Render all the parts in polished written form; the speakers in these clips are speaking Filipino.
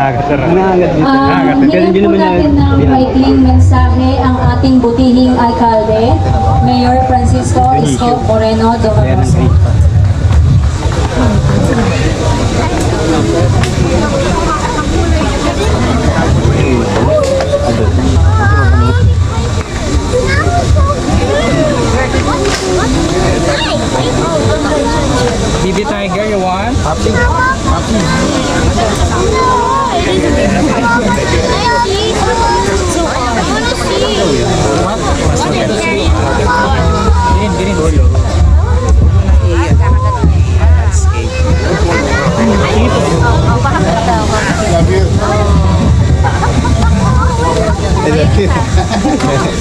Hiling po natin ng maikling mensahe ang ating butihing alkalde, Mayor Francisco Isko Moreno Domarosa. BB Tiger, you want?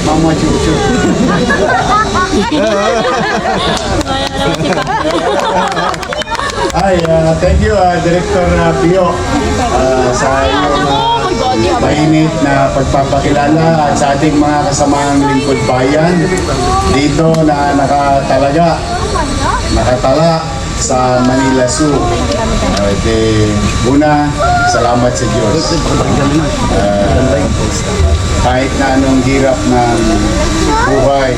Mama cucu. Ay, thank you, Director Pio, sa inyong mainit na pagpapakilala at sa ating mga kasamang lingkod bayan dito na nakatala sa Manila Zoo. Una, salamat sa Diyos. Kahit na anong hirap ng buhay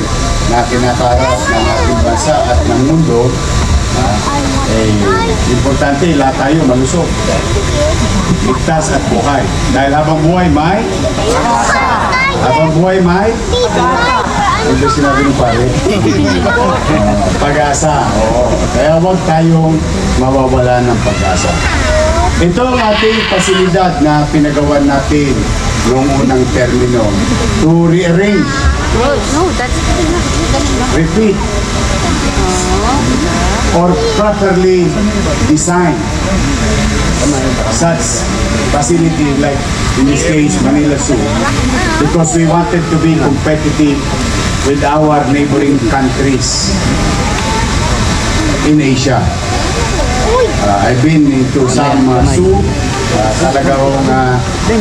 na kinakarap ng ating bansa at ng mundo, importante lahat tayo malusog, ligtas at buhay. Dahil habang buhay may ito sinabi ng pare, pag-asa. Kaya huwag tayong mawawala ng pag-asa. Ito ang ating pasilidad na pinagawa natin noong unang termino to rearrange, repeat, or properly design such facility like in this case Manila Zoo, because we wanted to be competitive with our neighboring countries in Asia. I've been into some zoo, talagang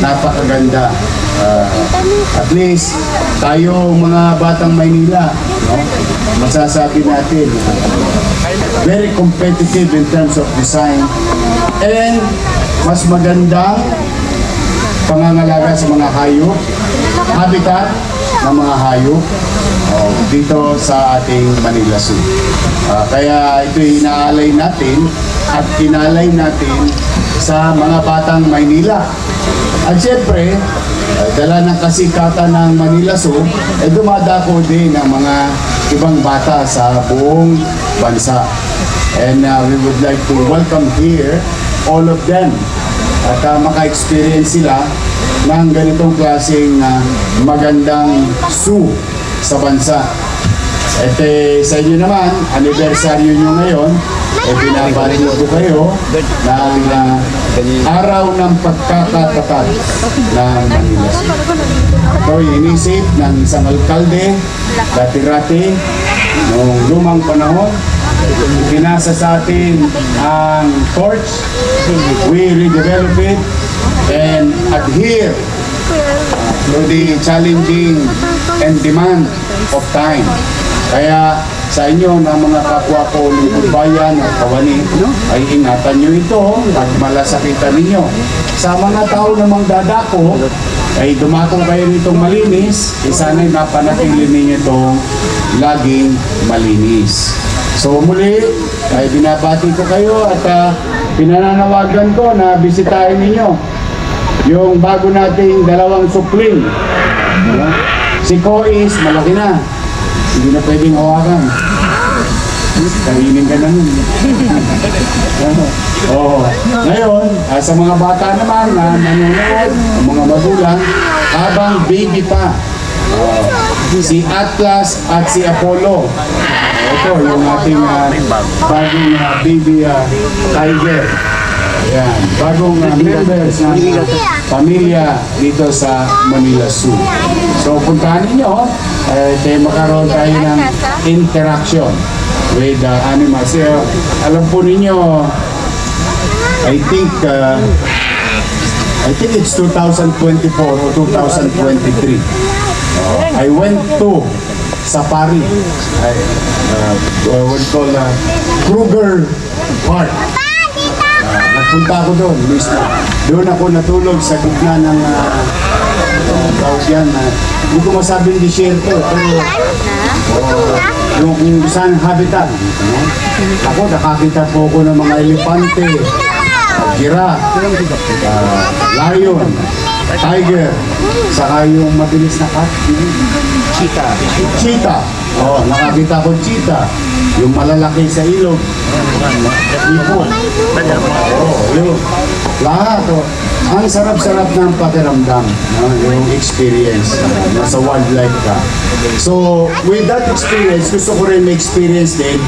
napakaganda. At least tayo mga batang Maynila, masasabi natin very competitive in terms of design and mas magandang pangangalaga sa mga hayop, habitat ng mga hayop dito sa ating Manila Zoo. Kaya ito inaalay natin at kinalay natin sa mga batang Maynila. At syempre, dala ng kasikatan ng Manila Zoo, dumadako din ng mga ibang bata sa buong bansa. And we would like to welcome here all of them at maka-experience sila ng ganitong klaseng magandang zoo sa bansa. At sa inyo naman, anibersaryo nyo ngayon, binabati ko kayo ng araw ng pagkakatatag ng Manila Zoo. Ito inisip ng isang alkalde, dati-rati, noong lumang panahon. Pinasa sa atin ang torch, we redevelop it and adhere to the challenging and demand of time. Kaya sa inyo na mga kapwa ko lingkod bayan at kawani, ay ingatan nyo ito at malasakitan ninyo. Sa mga tao namang dadako, ay dumako kayo nitong malinis, sana'y napanatili ninyo itong laging malinis. So muli, ay binabati ko kayo at pinananawagan ko na bisitahin ninyo yung bago nating dalawang supling. Si Kois, malaki na. Hindi na pwedeng hawakan. Kainin ka na nun. Ngayon, sa mga bata naman na nanonood, ang mga magulang, habang baby pa, si Atlas at si Apollo. Ito yung ating bagong baby tiger. Ayan, bagong members ng pamilya dito sa Manila Zoo. So puntahan ninyo, magkaroon tayo ng interaction with animals. Alam po ninyo, I think it's 2024 or 2023. I went to safari. What we call Kruger Park. Nagpunta ako doon mismo. Doon ako natulog sa gitna ng tawag yan. Hindi ko masabing disyerto. Pero yung kung saan habitat. No? Ako nakakita po ako ng mga elepante, giraffe, lion, tiger, saka yung mabilis na cat. Cheetah. Oh, nakakita ko cheetah. Yung malalaki sa ilog. Ipon. Oh, yun. Lahat. Oh. Ang sarap-sarap ng pakiramdam. Yung experience. Nasa wildlife ka. So, with that experience, gusto ko rin ma-experience din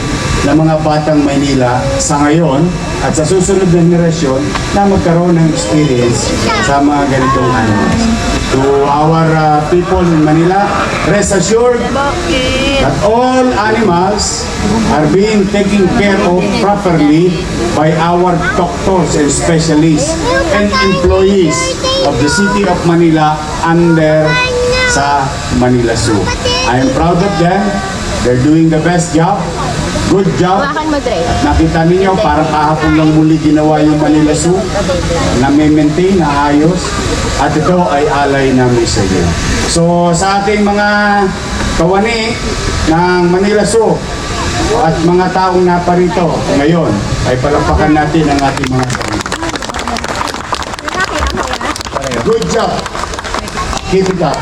ng mga batang Maynila sa ngayon at sa susunod na henerasyon na magkaroon ng experience sa mga ganitong animals. To our people in Manila, rest assured that all animals are being taken care of properly by our doctors and specialists and employees of the City of Manila under sa Manila Zoo. I am proud of them. They're doing the best job. Good job. At nakita ninyo, parang kahapon lang muli ginawa yung Manila Zoo na may maintain, na ayos. At ito ay alay namin sa inyo. So sa ating mga kawani ng Manila Zoo at mga taong naparito ngayon, ay palakpakan natin ang ating mga kawani. Good job. Keep it up.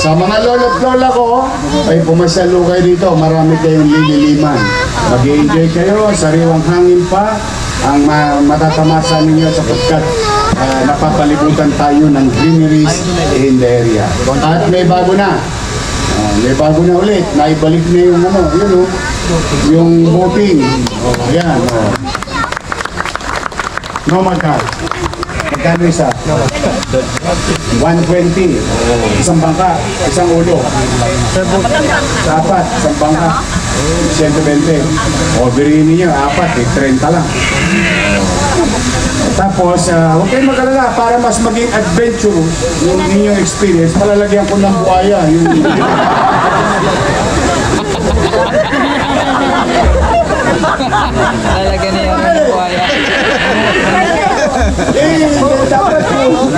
Sa mga lolo't lola ko, ay pumasyalo kayo dito. Marami kayong lililiman. Mag-i-enjoy kayo, sariwang hangin pa ang matatamasa ninyo sapagkat napapalibutan tayo ng greeneries in the area. At may bago na. May bago na ulit. Naibalik na yung yun o. Yung boating. Yan o. No magkano. Magkano isa? 120. Isang bangka, isang ulo. Apat, isang bangka. 120. O, birihin niyo, apat, 30 lang. Tapos, huwag kayong mag-alala para mas maging adventurous yung inyong experience. Palalagyan ko ng buhaya. Lalagyan niya yung buhaya. Dapat po.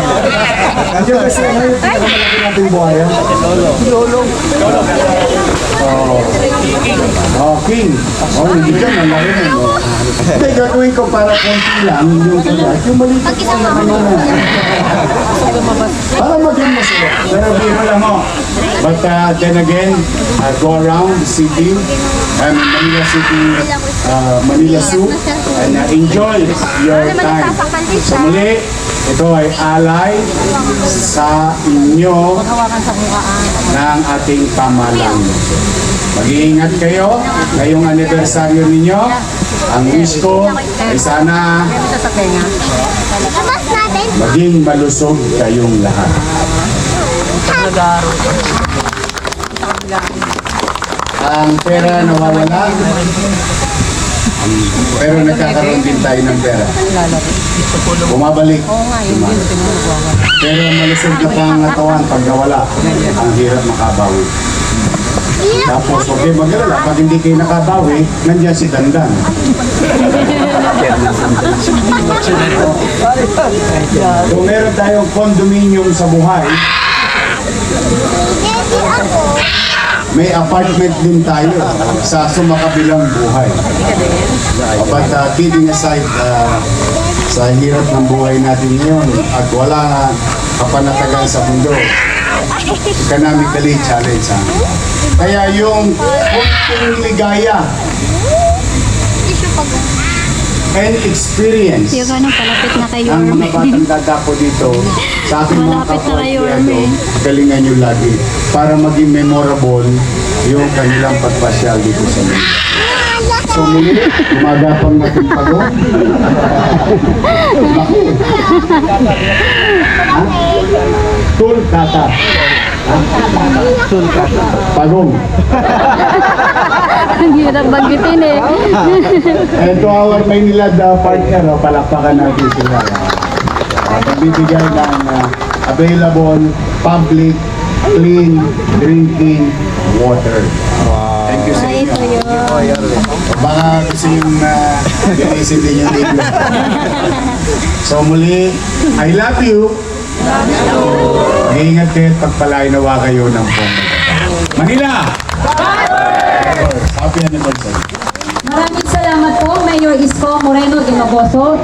Nandiyo kasi ngayon, pinakamalaki natin buhaya. Lolong. King. Hindi ka, malaki na. Hindi, gagawin ko para konti lang yung kaya. Yung maliit ko na naman. Para maging masaya. Pero biro lang mo. But then again, go around the city, Manila City, Manila Zoo, and enjoy your time. So muli, ito ay alay sa inyo ng ating pamahalaan. Mag-iingat kayo ngayong anibersaryo ninyo. Ang wish ko ay sana maging malusog kayong lahat. Ang pera nawawala, pero nagkakaroon din tayo ng pera. Bumabalik. Pero malusog na pangatawan pag nawala, ang hirap makabawi. Tapos huwag kayo mag-alala, pag hindi kayo nakabawi, nandiyan si Dandan. Kung meron tayong condominium sa buhay, may apartment din tayo sa sumakabilang buhay. But kidding aside, sa hirap ng buhay natin ngayon at wala na kapanatagan sa mundo, economically challenge. Kaya yung konting ligaya and experience Yung ano, palapit na kayo, ang mga batang dadapo dito sa ating mga Malapit na kayo, kapwa, galingan nyo lagi para maging memorable yung kanilang pagpasyal dito sa mundo. So muli, gumagapang natin pagod. Tulkata. Tulkata. Pagong. Ang hirap bagitin eh. Ito our Maynila partner, palakpakan natin sila. Pagbibigay ng available public clean drinking water. Thank you sa Ay, ito inyo. yun. Baka gusto yung linisin din yung dito. So muli, I love you. Mag-iingat kayo at pagpalain nawa kayo ng pong. Manila! Happy anniversary. Maraming salamat po, Mayor Isko Moreno de Maboso.